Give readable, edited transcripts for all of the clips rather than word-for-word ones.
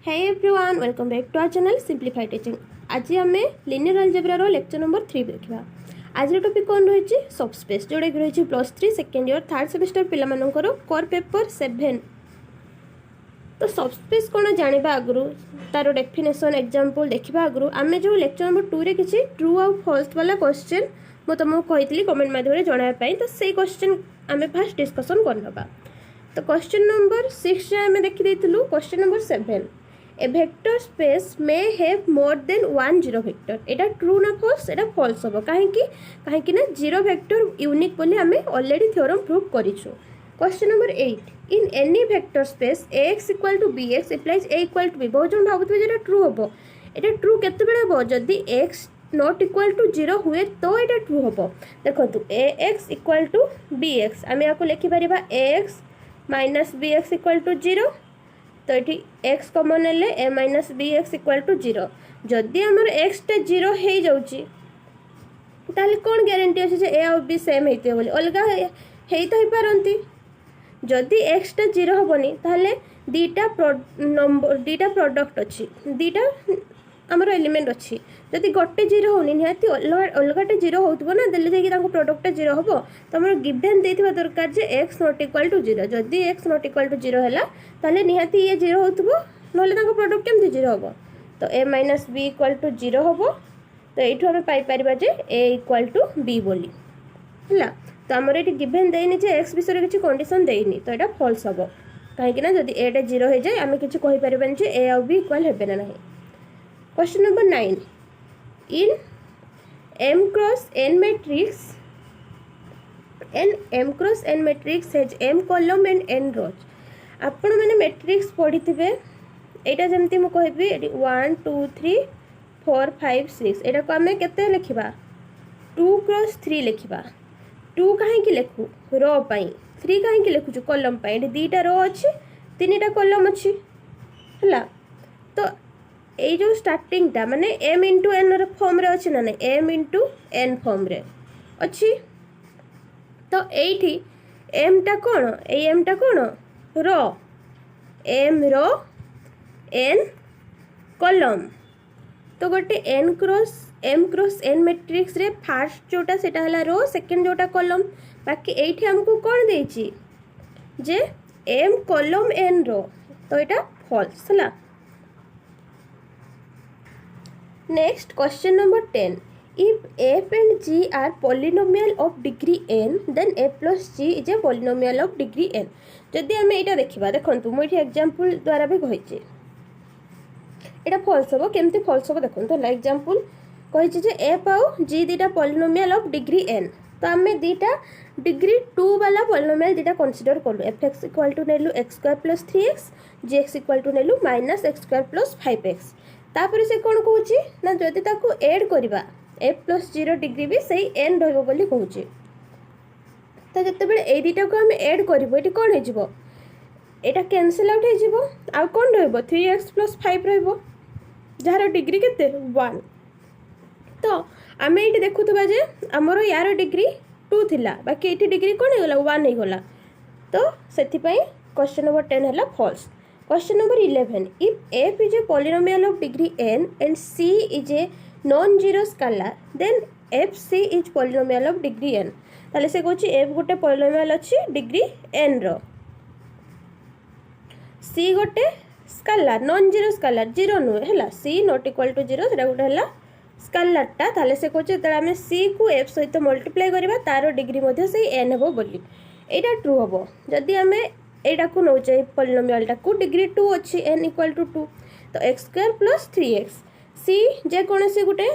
Hey everyone, welcome back to our channel Simplified Teaching. आज आम linear algebra रो lecture number 3 देखा. आज topic कौन रही सबस्पेस जोड़ा कि रही +3 सेकेंड इयर थर्ड सेमेस्टर पिलामानंकर कोर पेपर 7. तो सबस्पेस कौन जाना आगु तार डेफिनेशन एग्जांपल देखा आगु आम जो लेक्चर नंबर 2 रे किसी ट्रू आउ फॉल्स वाला क्वेश्चन मु तुमको कही कमेंट माध्यम जानापी. तो से क्वेश्चन आम फास्ट डिस्कसन करनबा. तो क्वेश्चन नंबर 6 आम देखी question number 7. A vector space may have more than one zero vector. एटा ट्रू ना फॉल्स एटा फॉल्स हम कहीं ना जीरो वेक्टर यूनिक बोली आम ऑलरेडी थ्योरम प्रूफ करिछु. Question number 8. In any vector space ax equal to bx implies a equal to b. बहुत जन भावुत एटा ट्रू हम. एटा ट्रू केते बेले हम जदि x नॉट इक्वल टू 0 हुए तो एटा ट्रू हम. देखो ax इक्वल टू bx आम या लिखि परिबा ax minus bx equal to 0. तो ये x कमन हेले a minus b x equal to 0. जदि आमर x टे 0 हो जाऊँगी ताले कौन ग्यारंटी अच्छे ए आ बी सेम होते बोली अलग हो पारती. जदि x टे 0 हेनी ताले दीटा प्रोडक्ट अच्छी दीटा आमर एलिमेंट अच्छी. जदि गोटे 0 होनी निहाती अलगटे 0 हो ना देले जाकि प्रोडक्ट 0 हम. तो आम गिभेन देथिबा दरकार जे x नॉट इक्वल टू 0. जदि x नॉट इक्वल टू 0 है ताले निहाती ये 0 होतबो नले प्रोडक्ट केमती 0 हम. तो a minus b equal to 0 हम. तो ये आम पाइपर जे a इक्वल टू b बोली है. तो आमर ये गिभेन देनी जे x विषय किसी कंडीशन देनी. तो यहाँ फॉल्स हम कहीं ना जदि a टे 0 हो जाए आम किसी कहीपर जे a आ b इक्वल हे ना नहीं. Question number 9. In M cross N matrix has M column and N rows. आपण मैंने मैट्रिक्स पढ़ी थे यहाँ जमती मुझे कहि 1 2 3 4 5 6 यहाँ को आम के लिखा 2 क्रॉस 3 लिखा. 2 कहीं लिखु रो पाई 3 कहीं लिखुचु कलम पाई. दीटा रो अच्छी 3टा कलम अच्छी है. तो ये जो स्टार्टिंग टा माने m इंटू एन फॉर्म रे अच्छी ना m इंटू एन फॉर्म रे अच्छी. तो ये m टा कौन एम टा कौन रो m रो n कॉलम. तो गोटे m क्रॉस n मैट्रिक्स रे फास्ट जोटा सेटा हला रो सेकंड जोटा कॉलम. बाकी एठी हमको कौन देछि जे m कॉलम n रो. तो एटा फॉल्स हला. Next question number 10. If f and g are polynomial of degree n, then a plus g is a polynomial of degree n. जदि आम यहाँ देखा देखो मुझे एग्जांपल द्वारा भी कही यहाँ फॉल्स हम केमती फॉल्स हम देखो. एग्जांपल कही एफ आउ जी दीटा पॉलिनोमियल ऑफ डिग्री n. तो आम दीटा डिग्री 2 वाला पॉलिनोमियल दीटा कंसीडर कलु. एफ एक्स इक्वल टू नेलु x square plus 3x g x equal to नेलु minus x square plus 5x. तापर से कौन कहूँ ना जदि ताकू एड करवा एफ प्लस 0 डिग्री भी सही एन रही कहूँ. तो जिते ये दुटा को आम एड करूँ ये कौन हो कैनसल आउट हो आउ कौन र3x प्लस 5 जार डिग्री के 1. तो आम ये देखुवा जे आमर यार डिग्री 2 थिला बाकी ये डिग्री कौन होगा 1 होगा. तो से क्वेश्चन नंबर 10 है false. Question number 11. If f is a polynomial of degree n and c is a non-zero scalar, then fc is polynomial of degree n. ताले से कहूँ f गोटे polynomial अच्छी डिग्री n रो, c गोटे स्कालार non zero स्कालार 0 नुहे है c not equal to 0 से गोटे है स्कालार टा. ताले से कहूँ जो आम c को f सहित मल्टीप्लाई करवा तार डिग्री से n हे बोली यहाँ ट्रू हम. जदि आम एटा को नौचे पॉलिनोमियल टा को डिग्री 2 अच्छी n इक्वल टू 2. तो x square plus 3x c जेकोसी गोटे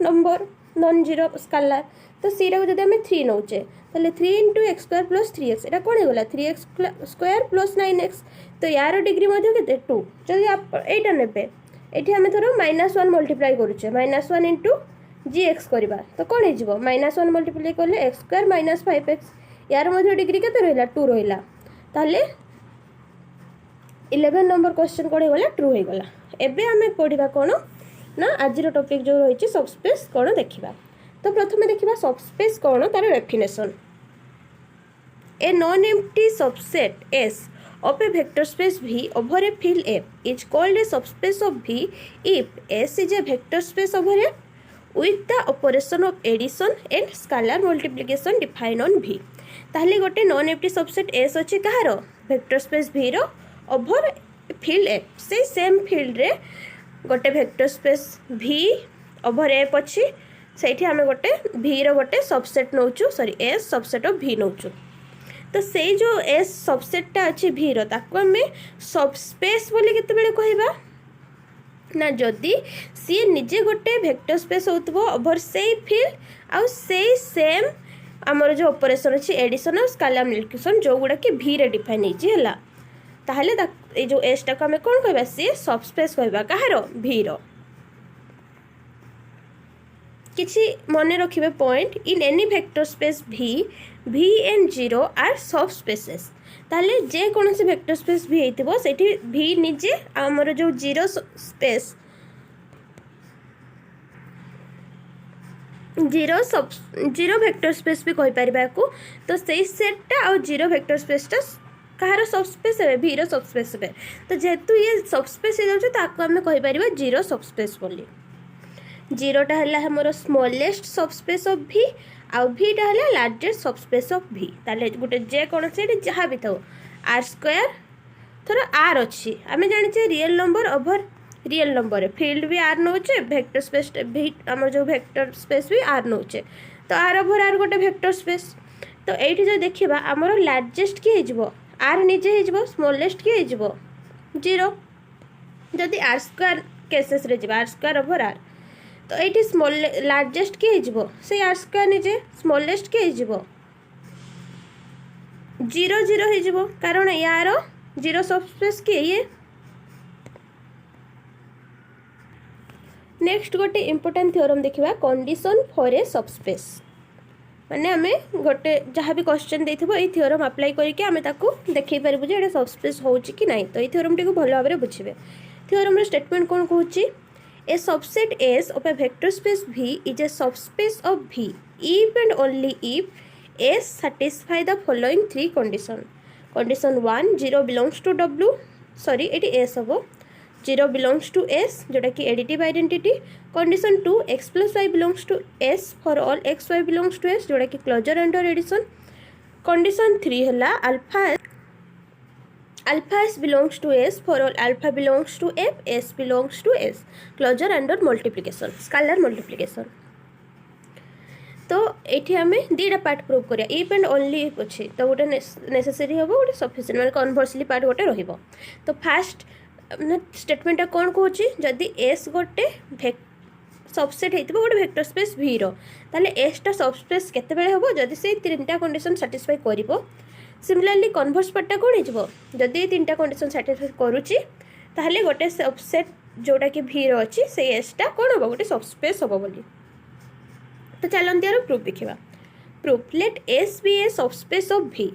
नंबर नॉन जीरो स्कालार. तो सी टा जब आम 3 नौचे ताले 3 into x square plus 3x एटा कौन होगा 3x स्क्वायर प्लस 9x. तो यार डिग्री के 2. जदि आप एटा नेबे ये आम थोड़ा -1 मल्टीप्लाई करुचे -1 इंटू जी एक्स करवा. तो कौन हो -1 मल्टीप्लाई कले एक्स स्क्वायर माइनस 5x. यार डिग्री के रहा 2 रहा. ताले 11 नंबर क्वेश्चन कौन होगा ट्रू हो गला. एबे आमे पढ़ा कौन ना आज टॉपिक जो रही सबस्पेस कौन देखा. तो प्रथम देखा सबस्पेस कौन तार definition. A non empty subset S of a vector space V over a field F is called a subspace of V if S is a vector space over F with the operation of addition and scalar multiplication defined on V. ताहले गोटे non empty subset S अच्छे कहार vector space V रो over field F से same field रे गोटे vector space V over F अच्छी से आम गोटे V रो गोटे सबसेट नौचु sorry S subset of V नौचु तो से जो S सबसेटा अच्छे V रो ताको आमे सबस्पेस बोली केतेबेले कहबा ना जदि सी निजे गोटे वेक्टर स्पेस होतबो ओवर से फील्ड आउ से सेम आमर जो ऑपरेशन अच्छी एडिशन और स्केलर मल्टिप्लिकेशन जो गुड़ा कि V रे डिफाइन होइछि हला ताहले ए जो S टाको आमे कोन कहबा सी सबस्पेस कहबा कहारो V रो किछि मने रखिबे point in any vector space V and 0 are subspaces ताले जे कोनोसी वेक्टर स्पेस V हेतिबो सेठी V निजे हमर जो 0 स्पेस 0 वेक्टर स्पेस भी कहि परिबा को तो सेही सेटटा आ 0 वेक्टर स्पेसटा कहार सबस्पेस है V रो सबस्पेस है तो जेतु ये सबस्पेस हे जाउछ ताको हम कहि परिबा 0 सबस्पेस बोली 0 टा हला हमर स्मॉलेस्ट सबस्पेस ऑफ V आउ V टा हला लार्जेस्ट सबस्पेस ऑफ V ताले गुटे जे कोन से जहा भी थाओ r² थोड़ा r अछि हमें जानि छे real number over real number field भी r नोचे वेक्टर स्पेस V हमर जो वेक्टर स्पेस भी r नोचे तो r ओवर r गोटे वेक्टर स्पेस तो एठी जो देखिबा हमर लार्जेस्ट की हेजबो r निजे हेजबो स्मॉलेस्ट की हेजबो 0 जदि r² केसेस रे जिबा r² ओवर r तो ये स्मॉल लार्जेस्ट के हेजिबो से r² निजे स्मॉलेस्ट के हेजिबो 0 0 हेजिबो कारण यार 0 सबस्पेस के ये नेक्स्ट गोटे इंपोर्टेंट थ्योरम देखिबा कंडीशन फॉर ए सबस्पेस माने हमें गोटे जहाँ भी क्वेश्चन देथिबो ए थ्योरम अप्लाई करके हमें ताको देखै परबो जे एटा सबस्पेस होउची कि नाही तो ए थ्योरम टिको भलो भाबरे बुझिबे थ्योरम रो स्टेटमेंट कोन कहूची A subset S of a vector space V is a subspace of V if and only if S satisfy the following three conditions. Condition 1 0 belongs to W sorry it is S of 0 belongs to S जोटा कि additive identity. Condition 2 x plus y belongs to S for all x y belongs to S जोटा कि closure under addition. Condition 3 हला alpha S belongs to S for all alpha belongs to F S belongs to S closure under multiplication scalar multiplication तो एठी हमें दीटा part prove करिया if and only if अछि तो गोटे नेसेसरी होबो गोटे सफिशिएंट माने कन्वर्सली पार्ट गोटे रहिबो तो फर्स्ट स्टेटमेंट कोन कहूची जदी S गोटे सबसेट हेतिबो गोटे वेक्टर स्पेस V रो ताले S टा सबस्पेस केते बेले होबो जदी से तीनटा कंडीशन सैटिस्फाई करिवो सिमिलरली कन्वर्स पार्टा कोन हिजबो जदी तीनटा कंडीशन सैटिस्फाई करूची ताहले गोटे सबसेट जोटा कि V रो अछि से S टा कोन होबो गोटे सबस्पेस होबो बोली तो चलन दियार प्रूफ देखिबा proof late S be a subspace of V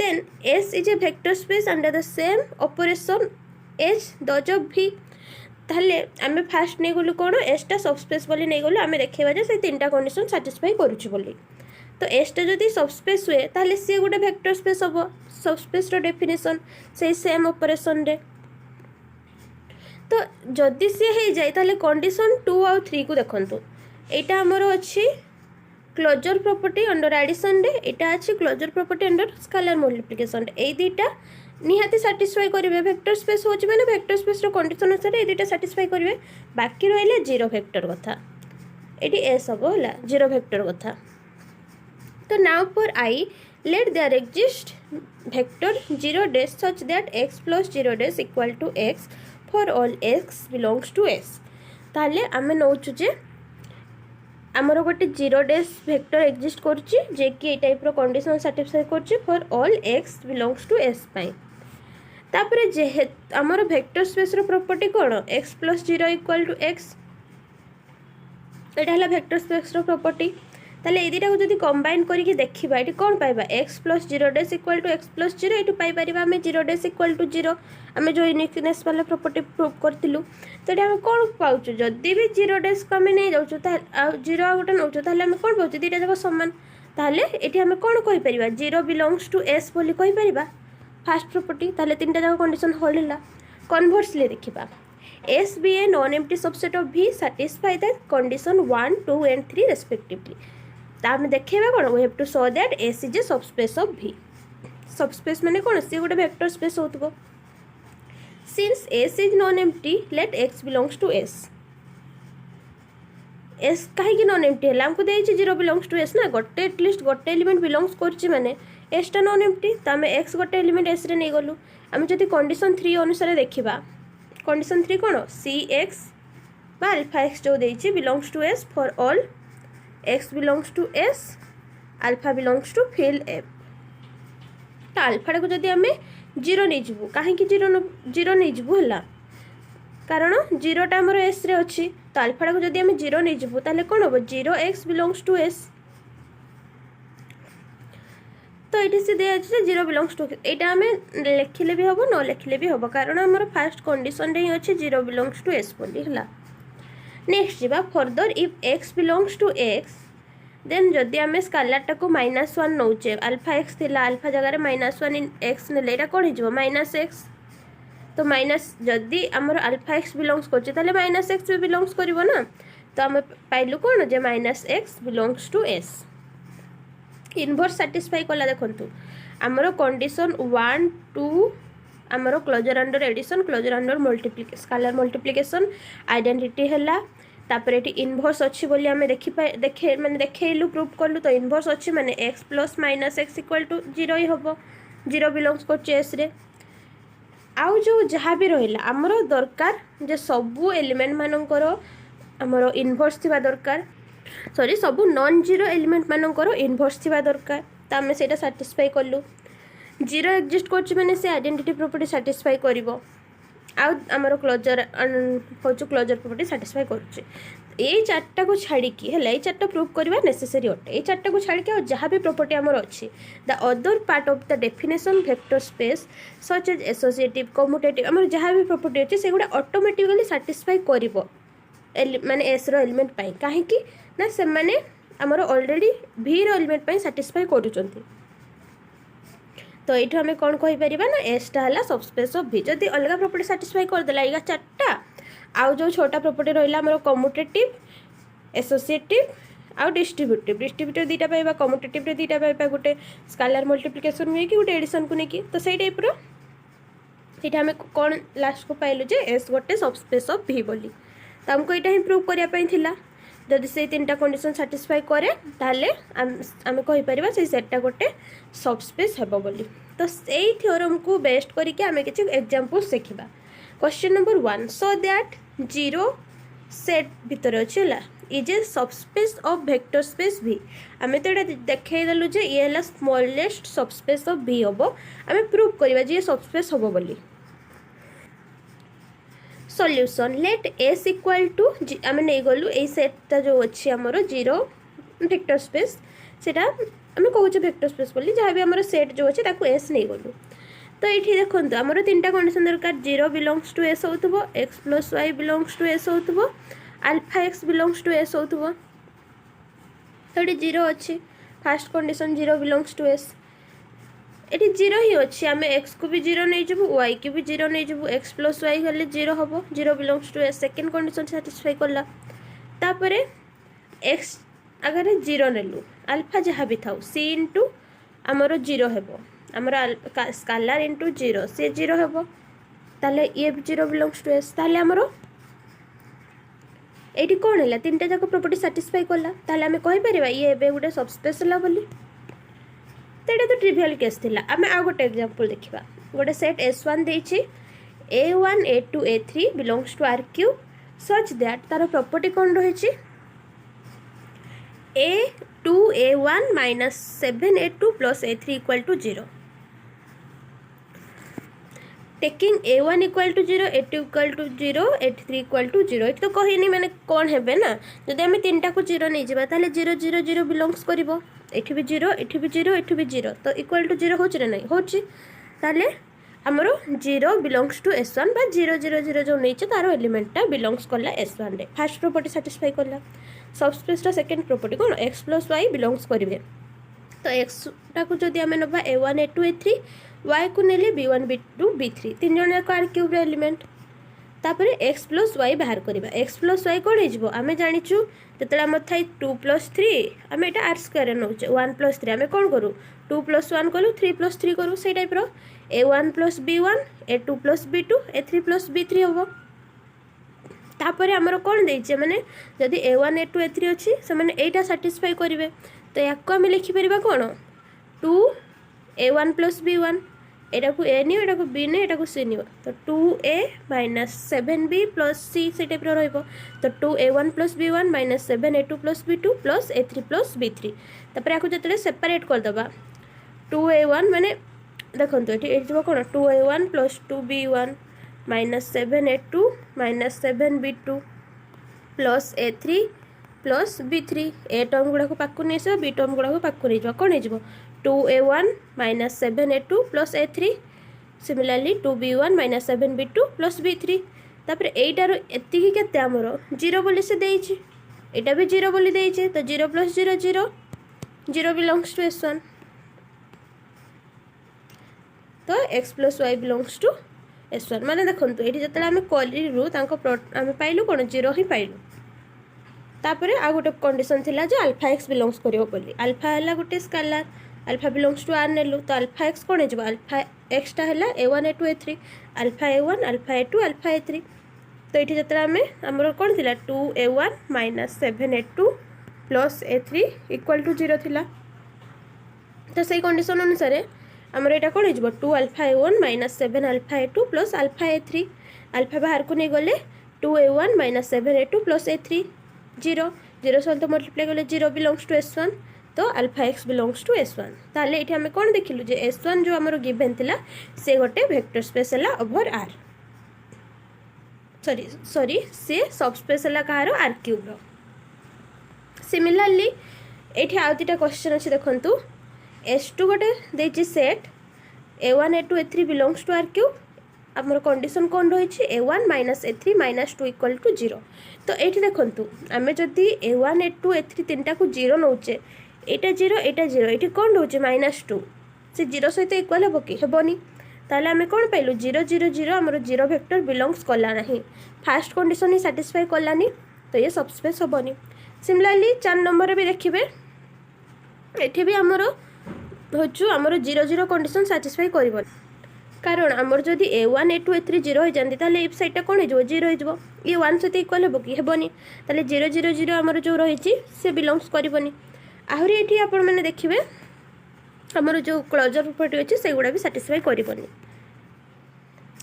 then S is a vector space under the same operation as those of V ताहले आमे फर्स्ट नै गलु कोन S टा सबस्पेस बोली नै गलु आमे देखैबा जे से तीनटा कंडीशन सैटिस्फाई करूची बोली तो S टा जदि सबस्पेस हुए ताहले सी गोटे वेक्टर स्पेस होबो सबस्पेस रो डेफिनेशन से सेम ऑपरेशन रे तो जदि सी हे जाय ताहले कंडीशन 2 और 3 को देखंतु एटा हमर अछि क्लोजर प्रॉपर्टी अंडर एडिशन रे एटा अछि closure property under scalar multiplication ए दीटा निहाती सैटिस्फाई करिवे वेक्टर स्पेस होछि माने वेक्टर स्पेस रो कंडीशन अनुसार ए दीटा सैटिस्फाई करिवे बाकी रहले 0 वेक्टर कथा एटी S हबो हला 0 वेक्टर कथा तो now for I let there exist vector 0 dash such that x plus 0 dash equal to x for all x belongs to S ताले आमे नौचु जे हमर गोटे 0 dash वेक्टर एग्जिस्ट करछि जे कि ए टाइप रो कंडीशन सैटिस्फाई करछि for all x belongs to S पाई तापरे जे हमर vector space row property cone x plus 0 equal to x एटा हला वेक्टर स्पेस रो प्रॉपर्टी ताले ए दिटा को जदी कंबाइन करिके देखिबा एटी कोन पाइबा x plus 0 dash equal to x plus 0 एटू पाई परिबा हमें 0 dash equal to 0 हमें जो यूनिकनेस वाला प्रॉपर्टी प्रूव करतिलु तो एटा हम कोन पाउछु जदी भी 0 dash को हमें नै जाउछु ता 0 गोटे नउछु ताले हम कोन पाउछु दिटा जको समान ताले एटी हम कोन कहि परिबा 0 belongs to S बोली कहि परिबा फास्ट प्रॉपर्टी ताले तीनटा जाक कंडीशन होल्ड हैला कन्वर्सली देखिबा S be a non-empty subset of V satisfy the condition 1, 2 and 3 respectively. तामे देखेबा कोन we have to show that S is a subspace of V. Subspace माने कोन से गोटे वेक्टर स्पेस होतबो. Since S is non-empty, let X belongs to S. S काहे कि non-empty है हमको देइछि 0 belongs to S ना गोटे एटलिस्ट गोटे एलिमेंट बिलोंग्स करछि माने S टा non-empty तामे X गोटे एलिमेंट S रे नै गलु हम जति कंडीशन 3 अनुसार देखिबा कंडीशन 3 कोन Cx बा अल्फा x जो देइछि belongs to S for all x belongs to S alpha belongs to field F त अल्फा को जदी हमें 0 नै जिवु काहे कि 0 नै जिवु हला कारण 0 टा हमर S रे अछि त अल्फा को जदी हमें 0 नै जिवु ताले कोन हो 0x बिलोंग्स टू S तो ये से दिया है 0 बिलोंग्स टू एटा हमें लिखिले भी हबो न लिखिले भी हबो कारण हमर फर्स्ट कंडीशन रे अछि 0 बिलोंग्स टू S बोली हला नेक्स्ट जीवा further if x belongs to x then जदी हमें स्केलर टा को -1 नौचे अल्फा x थिला अल्फा जगह रे -1 इन x ने लेटा कोन हिजबो -x तो माइनस जदी हमर अल्फा x बिलोंग्स करछि ताले -x भी बिलोंग्स करिवो ना तो हम पाइलु कोन जे -x belongs to S inverse satisfy कला देखंतु हमरो कंडीशन 1 2 हमरो closure under addition closure under multiplication scalar multiplication identity हला तापर एटी इनवर्स अछि बोली हमें देखे माने देखेलु प्रूफ करलु तो इनवर्स अछि माने x plus minus x equal to 0 ही हबो 0 बिलोंग्स करछि S रे आउ जो जहाँ भी रहिला हमरो दरकार जे सबु एलिमेंट मानकर हमरो इनवर्स थिबा दरकार सॉरी सब नॉन जीरो एलिमेंट मानकर इनवर्स थिबा दरकार त हमें सेटा सैटिस्फाई करलु 0 एग्जिस्ट करछि माने से आइडेंटिटी प्रॉपर्टी सैटिस्फाई करिवो आ हमरो क्लोजर होचु क्लोजर प्रॉपर्टी सैटिस्फाई करछि ए चारटा को छाड़ी की हला ए चारटा प्रूफ करबा नेसेसरी अटे ए चारटा को छाड़ी के और जहां भी प्रॉपर्टी हमर अछि the other part of the definition vector space such as associative commutative हमर जहां भी प्रॉपर्टी अछि से गुडा ऑटोमेटिकली सैटिस्फाई करिवो माने S रो एलिमेंट पाई काहे कि ना से माने हमर ऑलरेडी V रो एलिमेंट पाई सैटिस्फाई करूचंती तो एठो हमें कोन कहि परिबा ना S टा हला सबस्पेस ऑफ V जदी अलगा प्रॉपर्टी सैटिस्फाई कर देला इगा चारटा आउ जो छोटा प्रॉपर्टी रहिला हमर कम्यूटेटिव एसोसिएटिव आउ डिस्ट्रीब्यूटिव दीटा पाइबा कम्यूटेटिव रे दीटा पाइबा गुटे स्केलर मल्टीप्लिकेशन में कि गुटे एडिशन को ने कि तो सेही टाइप रो एटा हमें कोन लास्ट को पाइलु जे S गोटे सबस्पेस ऑफ V बोली तो हमको एटा ही प्रूव करिया पई थिला जदि से तीनटा कंडीशन सैटिस्फाई करे ताले आमे कहि परिबा से सेटटा गोटे सबस्पेस हेबो बोली तो सेही थ्योरम को बेस्ड करी के आमे किछ एग्जांपल्स देखिबा question number 1 so that 0 set भीतर अछला is a subspace of vector space V आमे तो एटा देखाई देलु जे ये हला स्मॉलेस्ट सबस्पेस ऑफ V होबो आमे प्रूव करिबा जे सबस्पेस होबो बोली solution let S equal to आमे नै गलु ए सेटटा जो अछि हमरो 0 वेक्टर स्पेस सेटा आमे कहूचे वेक्टर स्पेस बोली जहाँ भी हमरो सेट जो अछि ताकू S नै गलु तो एठी देखंतु हमरो तीनटा कंडीशन दरकार 0 बिलोंग्स टू S होतबो x + y belongs to S होतबो alpha x belongs to S होतबो तो एठी 0 अछि first condition 0 belongs to S एठी 0 ही अछि हमें x को भी 0 नै जबु y के भी 0 नै जबु x + y हले 0 हबो 0 belongs to S second condition satisfy करला तापरे x अगर 0 नेलु अल्फा जहाँ भी थाउ c * हमरो 0 हेबो हमरो स्केलर * 0 से 0 हेबो ताले ये 0 बिलोंग्स टू S ताले हमरो एठी कोन हला तीनटा जाक प्रॉपर्टी सैटिस्फाई करला ताले हमें कहि परिबा ये एबे गुटे सबस्पेस हला बोली तेडे तो ट्रिवियल केस थिला आमे आ गोटे एग्जांपल देखिबा गोटे सेट S1 देछि A1 A2 A3 belongs to R3 such that तार प्रॉपर्टी कोन रहिछि A2 A1 - 7 A2 + A3 = 0 taking A1 = 0 A2 = 0 A3 = 0 तो कहिनी माने कोन हेबे ना जदि हमें तीनटा को 0 नै जिबा ताले 0 0 0 बिलोंग्स करिवो एठी भी 0 एठी भी 0 एठी भी 0 तो इक्वल टू 0 होछ रे नै होछ ताले हमरो 0 बिलोंग्स टू S1 बा 0 0 0 जो नै छ तारो एलिमेंट टा बिलोंग्स करला S1 रे फर्स्ट प्रॉपर्टी सैटिस्फाई करला सबस्पेस टा सेकंड प्रॉपर्टी कोन x + y बिलोंग्स करिवे तो x टा को जदि हमें नबा A1 A2 A3 y को नेले b1 b2 b3 तीन जन जाक r क्यूब एलिमेंट तापर x प्लस y बाहर करवा x प्लस y कौन हो आम जाचु जो आम थाई 2 प्लस 3 आम यहाँ आर स्क्वायर नौचे 1 प्लस 3 आम कौन करूँ 2 प्लस 1 कलु 3 प्लस 3 करूँ से type a1 plus b1 a2 plus b2 a3 plus b3 हम तापर आमर कौन देचे माने जदि a1 a2 a3 अच्छी से मैंने एटा साटिस्फाई करेंगे तो या आम लिखिपर कौन 2 a1 प्लस b1 एटा को a नियो एटा को b नियो एटा को c नियो तो 2a minus 7b plus c से टाइप रहिबो तो 2a1 plus b1 minus 7a2 plus b2 plus a3 plus b3 तापर याको जतले सेपरेट कर दबा 2a1 माने देखंतु एठी जो कोन 2a1 plus 2b1 minus 7a2 minus 7b2 plus a3 plus b3 a term गुड़ा को पाकु नहीं से b टर्म गुड़ा को पाकु नहीं कौन हो 2a1 minus 7a2 plus a3 similarly 2b1 minus 7b2 plus b3 तापर एटार एतिकी केते हमरो 0 बोली से देइछि एटा भी 0 बोली देइछि तो 0 प्लस 0 0 0 बिलोंग्स टू s1 तो x plus y belongs to s1 माने देखंतु एठी जतले आमे करिरु तांको आमे पाइलु कोन 0 ही पाइलु तापर आ गोटे कंडीशन थिला जो अल्फा x बिलोंग्स करियो बोली अल्फा हला गोटे scalar alpha belongs to r नेलु तो अल्फा x कोन हेजबो अल्फा x टा हला a1 a2 a3 alpha a1 alpha a2 alpha a3 तो एठी जतरा हमें हमरो कोन थिला 2a1 minus 7a2 plus a3 equal to 0 थिला तो सही कंडीशन अनुसार हमर एटा कोन हेजबो 2 alpha a1 minus 7 alpha a2 plus alpha a3 alpha बाहर को नहीं गले 2a1 minus 7a2 plus a3 0 0 सहित मल्टीप्लाई कले 0 बिलोंग्स टू s1 तो alpha x belongs to s1 ताले एठी हमें कोन देखिलु जे s1 जो हमरो गिवन थिला से गोटे वेक्टर स्पेस हला ओवर r सॉरी से सबस्पेस हला कहारो r क्यूब रो सिमिलरली एठी आउतिटा क्वेश्चन अछि देखंतु s2 गोटे देछि set a1 a2 a3 belongs to r cube आमर कंडीशन कौन रही a1 minus a3 minus 2 equal to 0 तो ये देखु आम जदि a1 a2 a3 तीनटा को 0 नौचे एटा 0 एटा 0 ये कौन रोचे माइनस 2 से 0 सहित इक्वल हे कि हेनी ताले आम कौन पाइलु 0 0 0 आमर 0 वेक्टर बिलोंग्स कला ना फास्ट कंडीशन ही साटिस्फाई कलानी तो ये सबस्पेस हेनी सिमिलरली 4 नंबर भी देखिए ये भी आमर हूँ आमर 0 0 कंडीशन साटिस्फाई कर कारण आमर जदि a1 a2 a3 0 हो जाती ताले इफ साइड कौन हो 0 हो ये 1 सहित इक्वल हे कि हेनी ताले 0 0 0 आमर जो रही से बिलोंग्स करनी आहरी ये आपण मैंने देखिए आमर जो क्लोजर प्रॉपर्टी अच्छे से गुड़ा भी साटिस्फाई करनी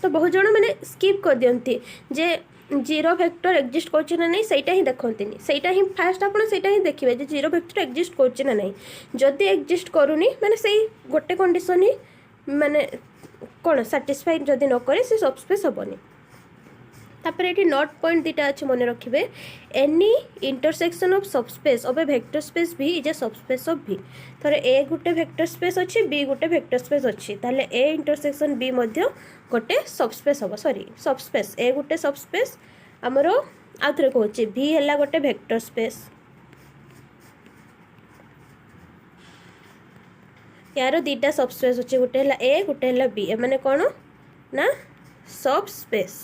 तो बहुत जन मैंने स्किप कर दियंती जे 0 वेक्टर एक्जिस्ट करछि ना नहीं सेटा ही देखंतिनी सेटा ही फास्ट आपण सेटा ही देखिबे जे 0 वेक्टर एक्जिस्ट करछि ना नहीं जदि एक्जिस्ट करूनी माने सेही गोटे कंडीशन ही माने कौन साटिस्फाई जदि न करे से सबस्पेस हेनी तापर ये नोट पॉइंट दीटा अच्छे मन रखिए any intersection of subspace of A vector space भी इज ए सबस्पेस ऑफ भी थोड़े ए गोटे वेक्टर स्पेस अच्छी बी गोटे वेक्टर स्पेस अच्छी ताले ए इंटरसेक्शन बी मध्य गोटे सबस्पेस हम सॉरी सबस्पेस ए गोटे सबस्पेस आमर आउ थे कहूँ भी है गोटे वेक्टर स्पेस यार दीटा सबस्पेस अच्छे गोटे है ए गोटे है बी एम कौन ना सबस्पेस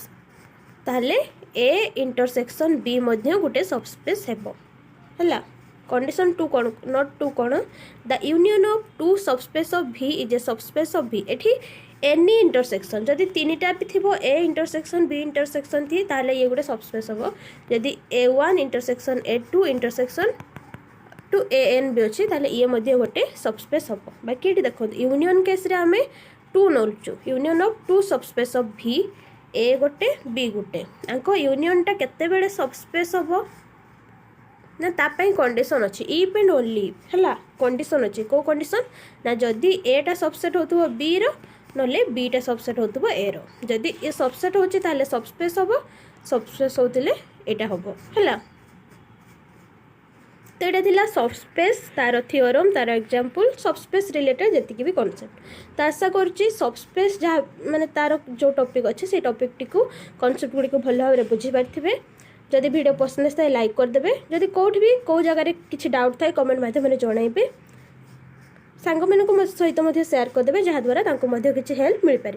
ताले ए इंटरसेक्शन बी मध्य गोटे सबस्पेस हेबो हला कंडीशन 2 कौन नॉट 2 कौन the union of 2 subspace of v is a subspace of v एठी एनी इंटरसेक्शन जदि तीनटा भी थिबो ए इंटरसेक्शन बी इंटरसेक्शन थी ताले ये गोटे सबस्पेस हेबो जदि a1 intersection a2 intersection to an भी अच्छी ताले ये मध्य गोटे सबस्पेस हेबो बाकी एठी देखो यूनियन केस रे हमें 2 नोलचु union of 2 subspace of v a गोटे बी गोटे आंको यूनियन टा केते बेले सबस्पेस हबो ना तापाई कंडीशन अच्छी इफ एंड ओनली हैला कंडीशन अच्छी को कंडीशन ना जदि ए टा सबसेट होतबो बी रो नले बी टा सबसेट होतबो ए रो जदि ए सबसेट होची ताले सबस्पेस हबो सबस्पेस होतिले एटा हबो हैला तो यहाँ थिला सबस्पेस तार थियोरम तार एग्जांपल सबस्पेस रिलेटेड जति भी कॉन्सेप्ट तो आशा करुच्ची सबस्पेस जहाँ माने तार जो टॉपिक अच्छे से टॉपिक टी कॉन्सेप्ट गुड़ी को भल भाव बुझी पारे जदि वीडियो पसंद आए लाइक करदे जदि कौट भी कौ जगह किसी डाउट थाए कमेंट माध्यम जनइबे सांग सहित शेयर करदे जहाँद्वारा किसी हेल्प मिल पार।